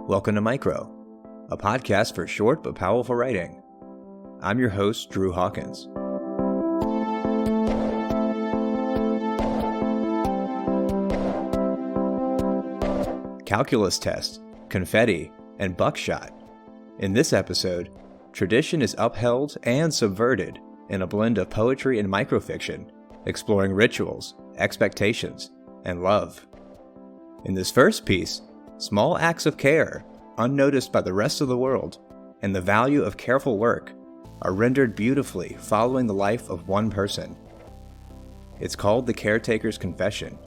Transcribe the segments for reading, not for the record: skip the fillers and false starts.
Welcome to Micro, a podcast for short but powerful writing. I'm your host, Drew Hawkins. Calculus test, confetti, and buckshot. In this episode, tradition is upheld and subverted in a blend of poetry and microfiction, exploring rituals, expectations, and love. In this first piece, small acts of care, unnoticed by the rest of the world, and the value of careful work are rendered beautifully following the life of one person. It's called The Caretaker's Confession.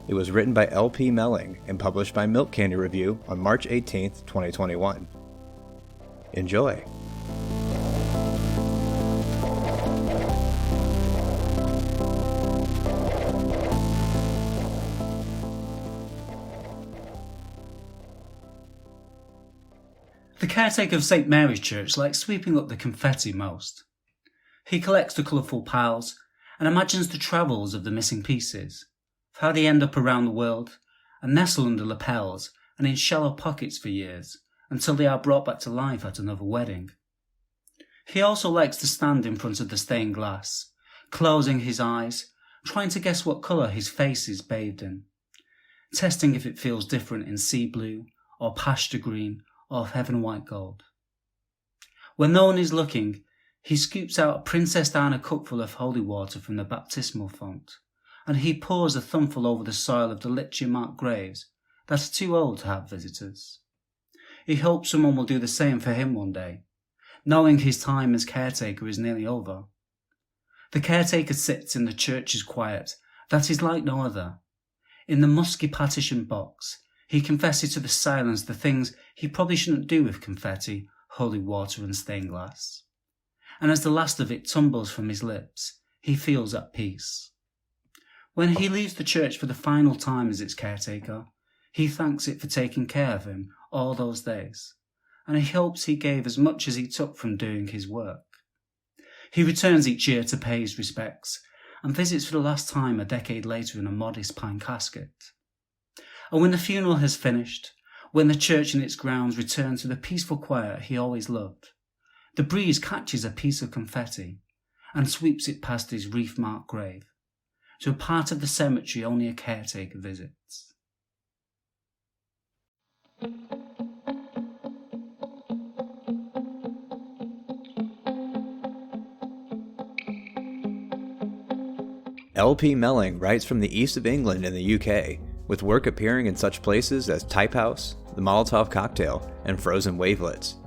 It was written by L.P. Melling and published by Milk Candy Review on March 18, 2021. Enjoy! The caretaker of St. Mary's Church likes sweeping up the confetti most. He collects the colourful piles and imagines the travels of the missing pieces, of how they end up around the world and nestle under lapels and in shallow pockets for years until they are brought back to life at another wedding. He also likes to stand in front of the stained glass, closing his eyes, trying to guess what colour his face is bathed in, testing if it feels different in sea blue or pasture green or heaven white gold. When no one is looking, he scoops out a Princess Diana cupful of holy water from the baptismal font, and he pours a thumbful over the soil of the liturgy-marked graves that are too old to have visitors. He hopes someone will do the same for him one day, knowing his time as caretaker is nearly over. The caretaker sits in the church's quiet that is like no other. In the musky partition box, he confesses to the silence the things he probably shouldn't do with confetti, holy water and stained glass. And as the last of it tumbles from his lips, he feels at peace. When he leaves the church for the final time as its caretaker, he thanks it for taking care of him all those days, and he hopes he gave as much as he took from doing his work. He returns each year to pay his respects, and visits for the last time a decade later in a modest pine casket. And when the funeral has finished, when the church and its grounds return to the peaceful quiet he always loved, the breeze catches a piece of confetti and sweeps it past his reef-marked grave, to a part of the cemetery only a caretaker visits. L.P. Melling writes from the east of England in the UK, with work appearing in such places as Typehouse, the Molotov Cocktail, and Frozen Wavelets.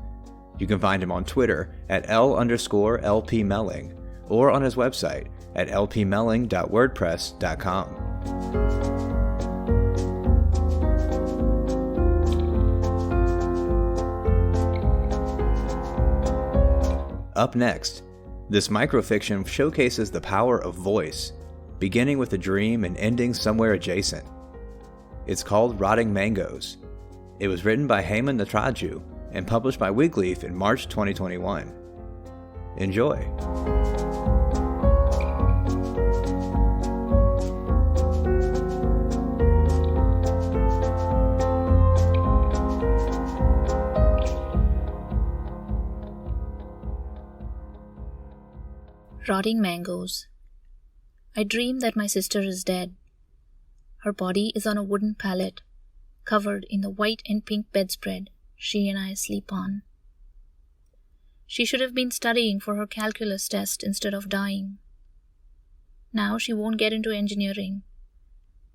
You can find him on Twitter at L_LP Melling, or on his website at lpmelling.wordpress.com. Up next, this microfiction showcases the power of voice, beginning with a dream and ending somewhere adjacent. It's called Rotting Mangoes. It was written by Hema Nataraju and published by Wigleaf in March 2021. Enjoy! Rotting mangoes. I dream that my sister is dead. Her body is on a wooden pallet, covered in the white and pink bedspread she and I sleep on. She should have been studying for her calculus test instead of dying. Now she won't get into engineering,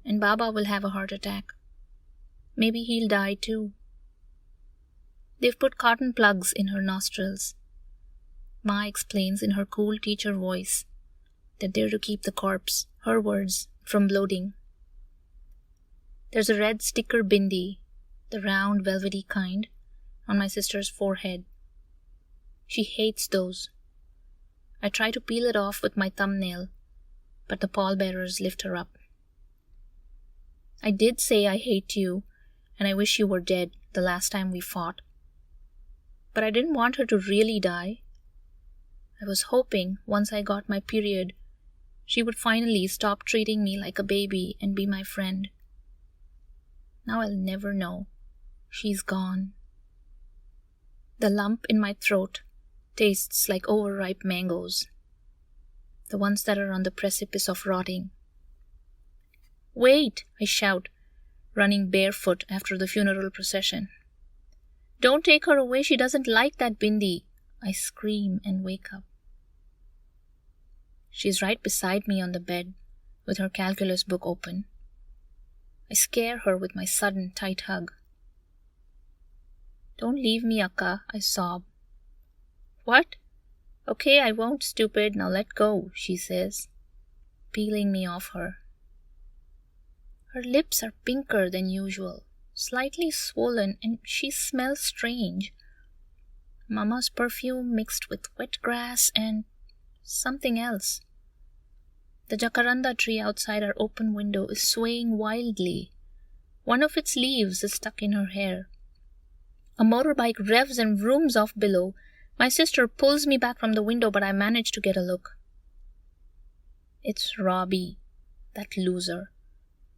and Baba will have a heart attack. Maybe he'll die too. They've put cotton plugs in her nostrils. Ma explains in her cool teacher voice that they're to keep the corpse, her words, from bloating. There's a red sticker bindi, the round velvety kind, on my sister's forehead. She hates those. I try to peel it off with my thumbnail, but the pallbearers lift her up. I did say I hate you, and I wish you were dead the last time we fought. But I didn't want her to really die. I was hoping, once I got my period, she would finally stop treating me like a baby and be my friend. Now I'll never know. She's gone. The lump in my throat tastes like overripe mangoes, the ones that are on the precipice of rotting. "Wait!" I shout, running barefoot after the funeral procession. "Don't take her away, she doesn't like that bindi," I scream and wake up. She's right beside me on the bed, with her calculus book open. I scare her with my sudden tight hug. "Don't leave me, Akka," I sob. "What? Okay, I won't, stupid, now let go," she says, peeling me off her. Her lips are pinker than usual, slightly swollen, and she smells strange. Mama's perfume mixed with wet grass and something else. The jacaranda tree outside our open window is swaying wildly. One of its leaves is stuck in her hair. A motorbike revs and vrooms off below. My sister pulls me back from the window, but I manage to get a look. It's Robbie, that loser,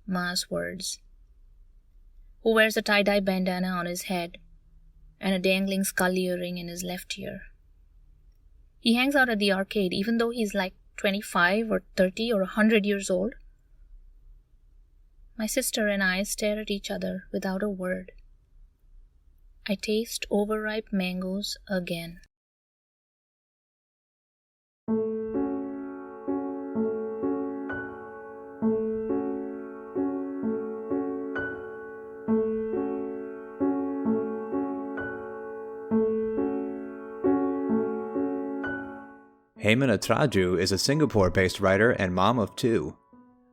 Ma's words, who wears a tie-dye bandana on his head and a dangling skull earring in his left ear. He hangs out at the arcade even though he's like 25 or 30 or 100 years old. My sister and I stare at each other without a word. I taste overripe mangoes again. Hema Nataraju is a Singapore-based writer and mom of two.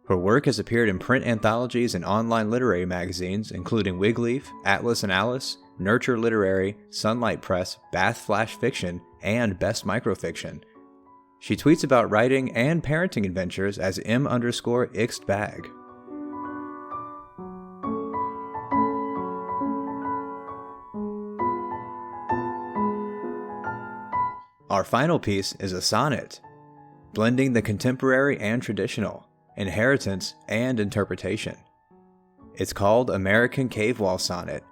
Her work has appeared in print anthologies and online literary magazines including Wigleaf, Atlas and Alice, Nurture Literary, Sunlight Press, Bath Flash Fiction, and Best Microfiction. She tweets about writing and parenting adventures as m_ixedbag. Our final piece is a sonnet, blending the contemporary and traditional, inheritance and interpretation. It's called American Cave Wall Sonnet.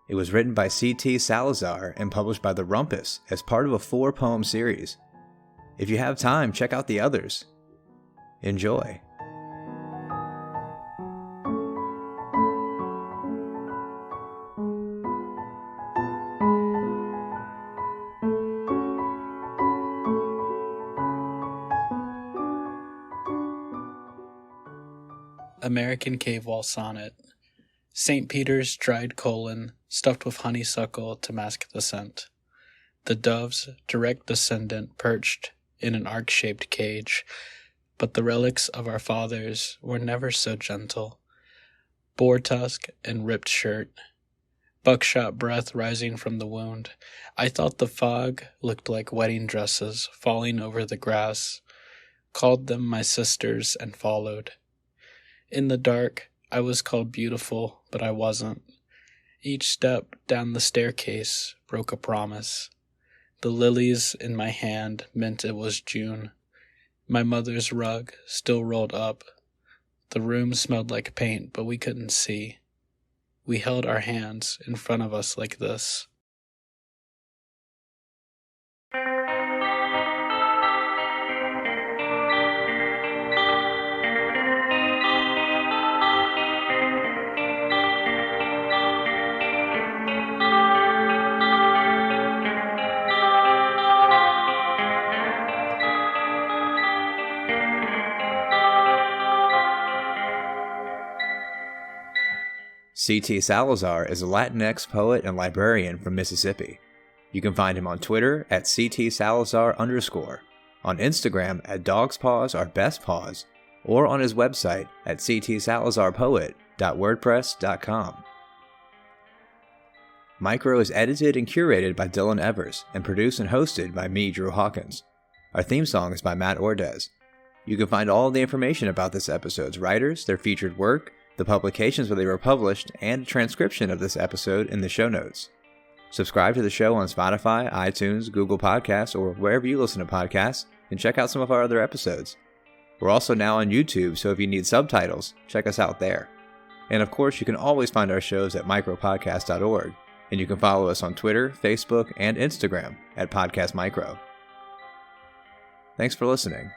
It was written by C.T. Salazar and published by The Rumpus as part of a 4-poem series. If you have time, check out the others. Enjoy. American Cave Wall Sonnet. St. Peter's dried colon, stuffed with honeysuckle to mask the scent. The dove's direct descendant perched in an arc-shaped cage, but the relics of our fathers were never so gentle. Boar tusk and ripped shirt, buckshot breath rising from the wound. I thought the fog looked like wedding dresses falling over the grass, called them my sisters and followed. In the dark, I was called beautiful, but I wasn't. Each step down the staircase broke a promise. The lilies in my hand meant it was June. My mother's rug still rolled up. The room smelled like paint, but we couldn't see. We held our hands in front of us like this. C.T. Salazar is a Latinx poet and librarian from Mississippi. You can find him on Twitter at CTSalazar_, on Instagram at dogspaws_are_best_paws, or on his website at ctsalazarpoet.wordpress.com. Micro is edited and curated by Dylan Evers and produced and hosted by me, Drew Hawkins. Our theme song is by Matt Ordez. You can find all the information about this episode's writers, their featured work, the publications where they were published, and a transcription of this episode in the show notes. Subscribe to the show on Spotify, iTunes, Google Podcasts, or wherever you listen to podcasts, and check out some of our other episodes. We're also now on YouTube, so if you need subtitles, check us out there. And of course, you can always find our shows at micropodcast.org, and you can follow us on Twitter, Facebook, and Instagram at Podcast Micro. Thanks for listening.